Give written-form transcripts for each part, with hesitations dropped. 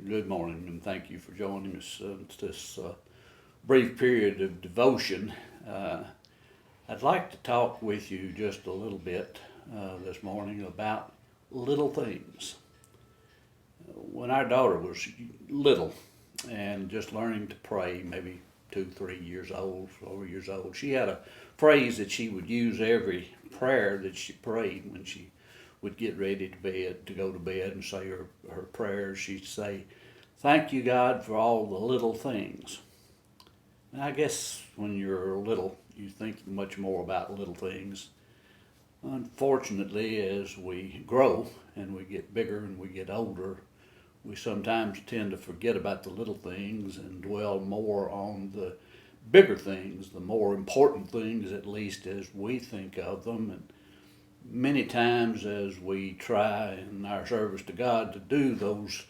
Good morning, and thank you for joining us this brief period of devotion. Uh, I'd like to talk with you just a little bit this morning about little things. When our daughter was little and just learning to pray, maybe 2, 3 years old, 4 years old, she had a phrase that she would use every prayer that she prayed when she would get ready to go to bed and say her prayers. She'd say, "Thank you, God, for all the little things." And I guess when you're little, you think much more about little things. Unfortunately, as we grow and we get bigger and we get older, we sometimes tend to forget about the little things and dwell more on the bigger things, the more important things, at least as we think of them. And many times as we try in our service to God to do those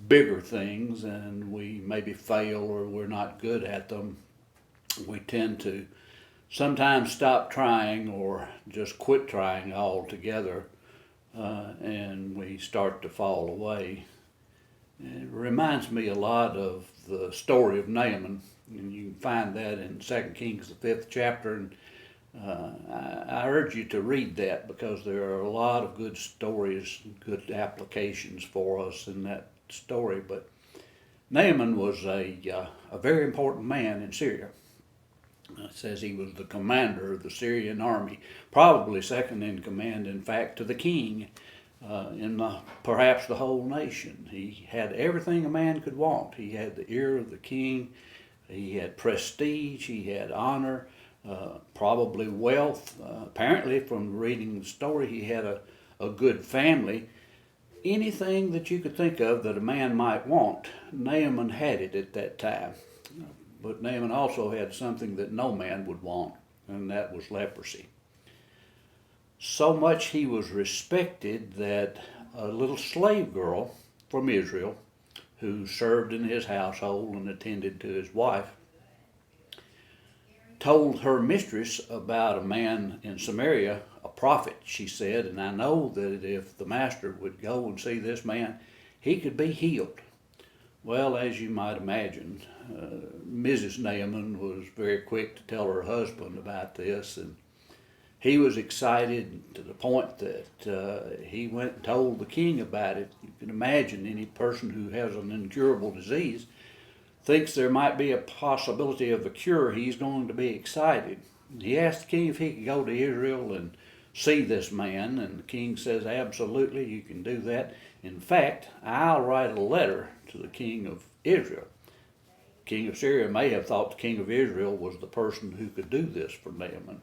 bigger things and we maybe fail or we're not good at them, we tend to sometimes stop trying or just quit trying altogether, and we start to fall away. It reminds me a lot of the story of Naaman, and you can find that in 2 Kings, the 5th chapter. And I urge you to read that because there are a lot of good stories, good applications for us in that story. But Naaman was a very important man in Syria. It says he was the commander of the Syrian army, probably second in command, in fact, to the king perhaps the whole nation. He had everything a man could want. He had the ear of the king. He had prestige. He had honor. Probably wealth. Apparently, from reading the story, he had a good family. Anything that you could think of that a man might want, Naaman had it at that time. But Naaman also had something that no man would want, and that was leprosy. So much he was respected that a little slave girl from Israel, who served in his household and attended to his wife, told her mistress about a man in Samaria, a prophet, she said, "And I know that if the master would go and see this man, he could be healed." Well, as you might imagine, Mrs. Naaman was very quick to tell her husband about this, and he was excited to the point that he went and told the king about it. You can imagine any person who has an incurable disease thinks there might be a possibility of a cure. He's going to be excited. He asked the king if he could go to Israel and see this man, and the king says, "Absolutely, you can do that. In fact, I'll write a letter to the king of Israel." The king of Syria may have thought the king of Israel was the person who could do this for Naaman.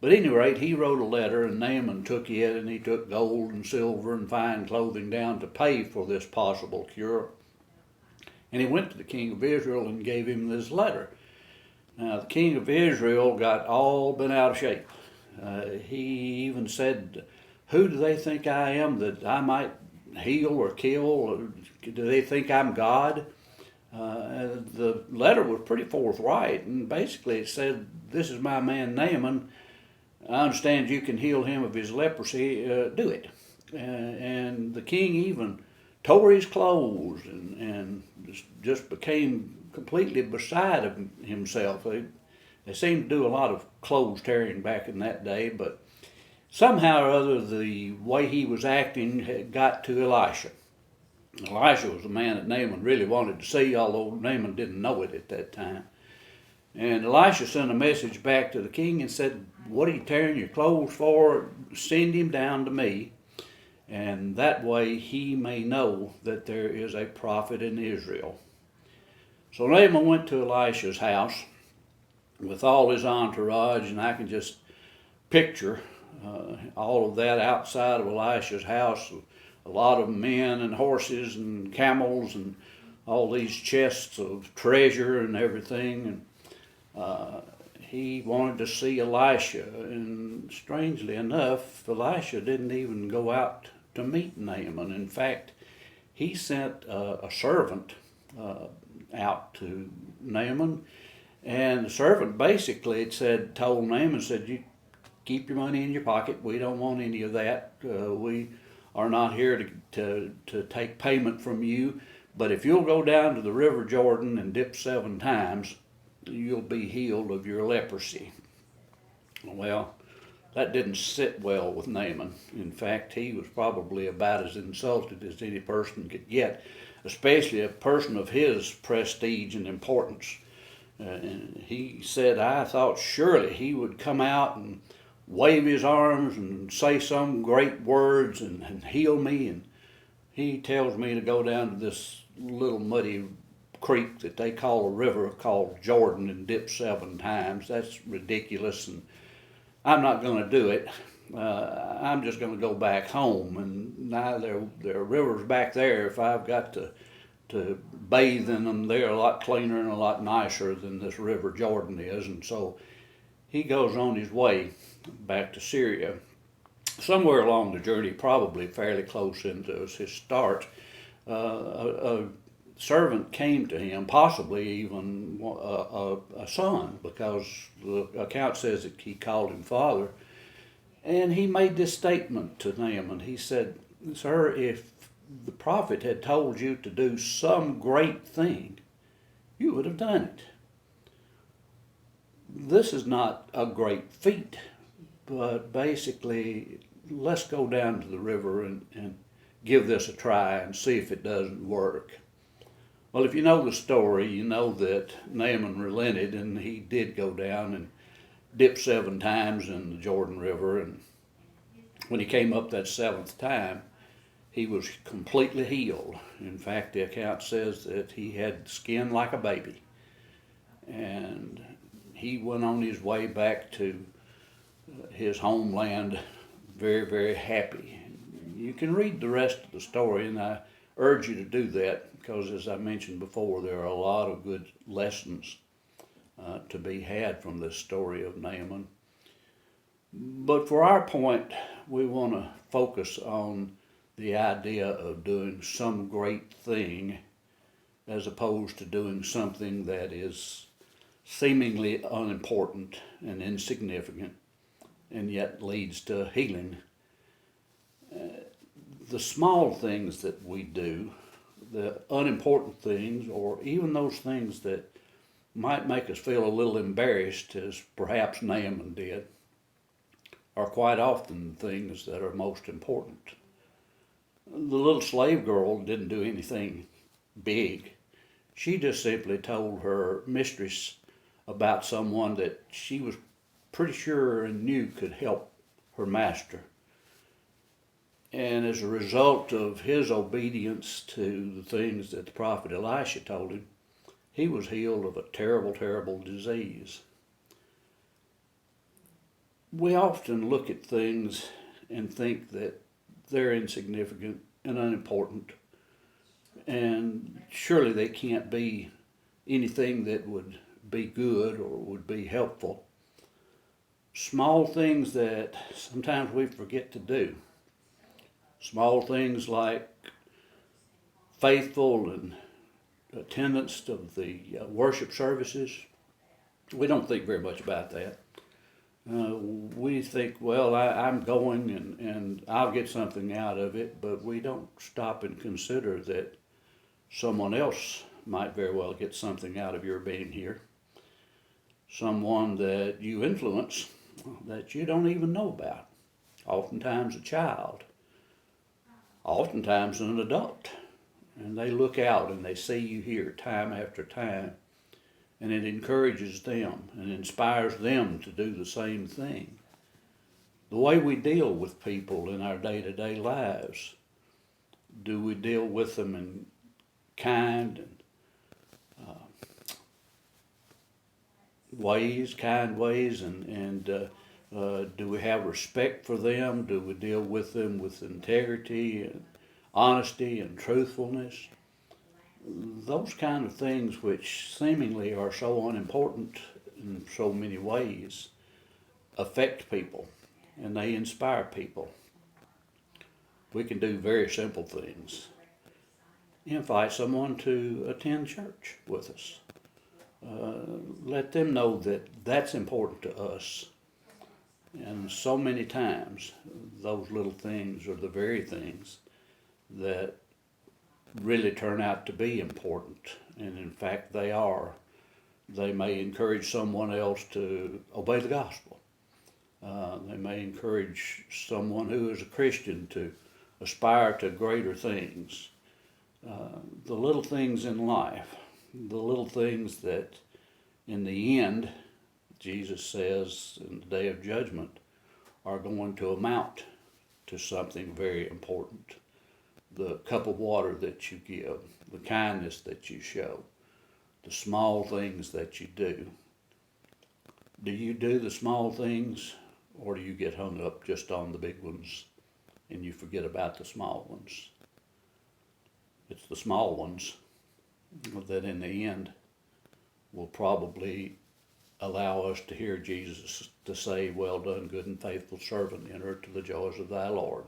But at any rate, he wrote a letter, and Naaman took it, and he took gold and silver and fine clothing down to pay for this possible cure. And he went to the king of Israel and gave him this letter. Now, the king of Israel got all bent out of shape. He even said, "Who do they think I am that I might heal or kill? Or do they think I'm God?" The letter was pretty forthright, and basically it said, "This is my man Naaman. I understand you can heal him of his leprosy. Do it." And the king even tore his clothes and just became completely beside himself. They seemed to do a lot of clothes tearing back in that day, but somehow or other the way he was acting had got to Elisha. Elisha was the man that Naaman really wanted to see, although Naaman didn't know it at that time. And Elisha sent a message back to the king and said, "What are you tearing your clothes for? Send him down to me, and that way he may know that there is a prophet in Israel." So Naaman went to Elisha's house with all his entourage, and I can just picture all of that outside of Elisha's house. A lot of men and horses and camels and all these chests of treasure and everything. And he wanted to see Elisha, and strangely enough, Elisha didn't even go out to meet Naaman. In fact, he sent a servant out to Naaman, and the servant basically told Naaman, said, "You keep your money in your pocket. We don't want any of that. We are not here to take payment from you. But if you'll go down to the River Jordan and dip 7 times, you'll be healed of your leprosy. Well, that didn't sit well with Naaman. In fact, he was probably about as insulted as any person could get, especially a person of his prestige and importance. And he said, I thought surely he would come out and wave his arms and say some great words and heal me. And he tells me to go down to this little muddy creek that they call a river called Jordan and dip 7 times. That's ridiculous, and I'm not going to do it. I'm just going to go back home. And now there are rivers back there. If I've got to bathe in them, they're a lot cleaner and a lot nicer than this River Jordan is. And so he goes on his way back to Syria. Somewhere along the journey, probably fairly close into his start, a servant came to him, possibly even a son, because the account says that he called him father. And he made this statement to Naaman. He said, Sir, if the prophet had told you to do some great thing, you would have done it. This is not a great feat, but basically, let's go down to the river and give this a try and see if it doesn't work. Well, if you know the story, you know that Naaman relented, and he did go down and dip 7 times in the Jordan River. And when he came up that 7th time, he was completely healed. In fact, the account says that he had skin like a baby. And he went on his way back to his homeland very, very happy. You can read the rest of the story, and I urge you to do that, because as I mentioned before, there are a lot of good lessons to be had from this story of Naaman. But for our point, we want to focus on the idea of doing some great thing as opposed to doing something that is seemingly unimportant and insignificant and yet leads to healing. The small things that we do, the unimportant things, or even those things that might make us feel a little embarrassed, as perhaps Naaman did, are quite often things that are most important. The little slave girl didn't do anything big. She just simply told her mistress about someone that she was pretty sure and knew could help her master. And as a result of his obedience to the things that the prophet Elisha told him, he was healed of a terrible, terrible disease. We often look at things and think that they're insignificant and unimportant, and surely they can't be anything that would be good or would be helpful. Small things that sometimes we forget to do. Small things like faithful and attendance of the worship services. We don't think very much about that. We think, well, I'm going and I'll get something out of it, but we don't stop and consider that someone else might very well get something out of your being here. Someone that you influence that you don't even know about. Oftentimes a child. Oftentimes an adult. And they look out and they see you here time after time. And it encourages them and inspires them to do the same thing. The way we deal with people in our day-to-day lives, do we deal with them in kind and kind ways, and do we have respect for them? Do we deal with them with integrity and honesty and truthfulness? Those kind of things which seemingly are so unimportant in so many ways affect people, and they inspire people. We can do very simple things. Invite someone to attend church with us. Let them know that that's important to us. And so many times, those little things are the very things that really turn out to be important, and in fact they are. They may encourage someone else to obey the gospel. They may encourage someone who is a Christian to aspire to greater things. The little things in life, the little things that in the end, Jesus says in the day of judgment, are going to amount to something very important. The cup of water that you give, the kindness that you show, the small things that you do. Do you do the small things, or do you get hung up just on the big ones and you forget about the small ones? It's the small ones that in the end will probably allow us to hear Jesus to say, "Well done, good and faithful servant, enter to the joys of thy Lord."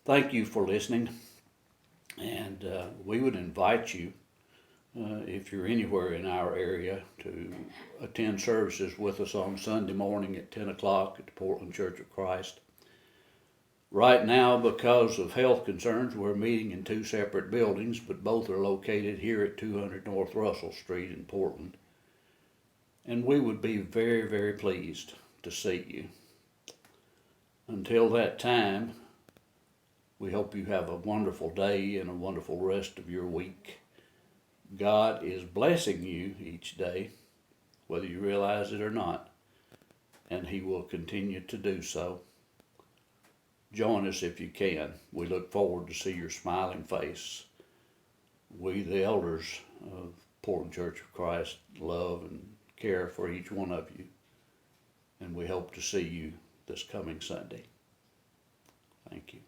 Thank you for listening, and we would invite you, if you're anywhere in our area, to attend services with us on Sunday morning at 10 o'clock at the Portland Church of Christ. Right now, because of health concerns, we're meeting in two separate buildings, but both are located here at 200 North Russell Street in Portland. And we would be very, very pleased to see you. Until that time, we hope you have a wonderful day and a wonderful rest of your week. God is blessing you each day, whether you realize it or not, and He will continue to do so. Join us if you can. We look forward to see your smiling face. We, the elders of Portland Church of Christ, love and care for each one of you, and we hope to see you this coming Sunday. Thank you.